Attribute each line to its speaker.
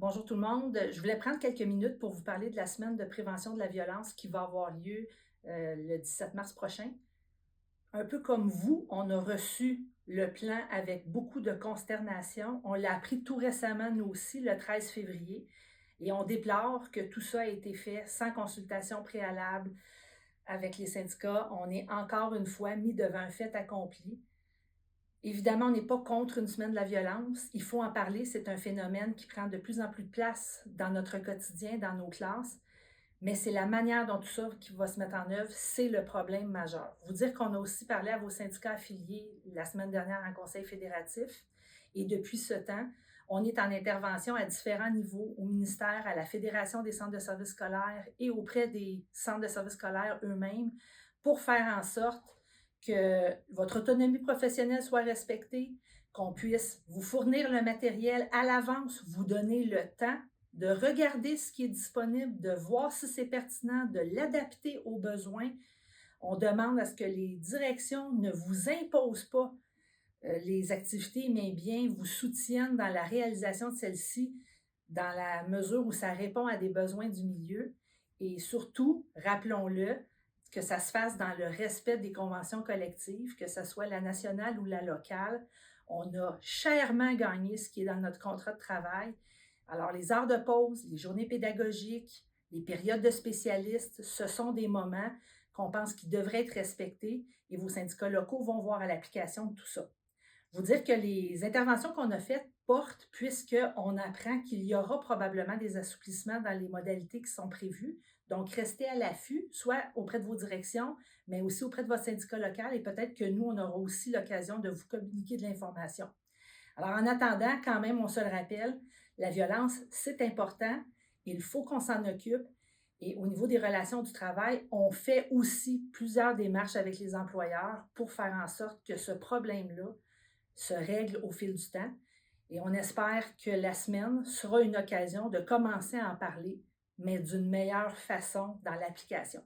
Speaker 1: Bonjour tout le monde. Je voulais prendre quelques minutes pour vous parler de la semaine de prévention de la violence qui va avoir lieu le 17 mars prochain. Un peu comme vous, on a reçu le plan avec beaucoup de consternation. On l'a appris tout récemment, nous aussi, le 13 février. Et on déplore que tout ça a été fait sans consultation préalable avec les syndicats. On est encore une fois mis devant un fait accompli. Évidemment, on n'est pas contre une semaine de la violence. Il faut en parler. C'est un phénomène qui prend de plus en plus de place dans notre quotidien, dans nos classes. Mais c'est la manière dont tout ça qui va se mettre en œuvre, c'est le problème majeur. Vous dire qu'on a aussi parlé à vos syndicats affiliés la semaine dernière en Conseil fédératif. Et depuis ce temps, on est en intervention à différents niveaux, au ministère, à la Fédération des centres de services scolaires et auprès des centres de services scolaires eux-mêmes pour faire en sorte que votre autonomie professionnelle soit respectée, qu'on puisse vous fournir le matériel à l'avance, vous donner le temps de regarder ce qui est disponible, de voir si c'est pertinent, de l'adapter aux besoins. On demande à ce que les directions ne vous imposent pas les activités, mais bien vous soutiennent dans la réalisation de celles-ci, dans la mesure où ça répond à des besoins du milieu. Et surtout, rappelons-le, que ça se fasse dans le respect des conventions collectives, que ce soit la nationale ou la locale. On a chèrement gagné ce qui est dans notre contrat de travail. Alors, les heures de pause, les journées pédagogiques, les périodes de spécialistes, ce sont des moments qu'on pense qui devraient être respectés et vos syndicats locaux vont voir à l'application de tout ça. Vous dire que les interventions qu'on a faites portent puisqu'on apprend qu'il y aura probablement des assouplissements dans les modalités qui sont prévues. Donc, restez à l'affût, soit auprès de vos directions, mais aussi auprès de votre syndicat local et peut-être que nous, on aura aussi l'occasion de vous communiquer de l'information. Alors, en attendant, quand même, on se le rappelle, la violence, c'est important. Il faut qu'on s'en occupe. Et au niveau des relations du travail, on fait aussi plusieurs démarches avec les employeurs pour faire en sorte que ce problème-là se règle au fil du temps. Et on espère que la semaine sera une occasion de commencer à en parler, mais d'une meilleure façon dans l'application.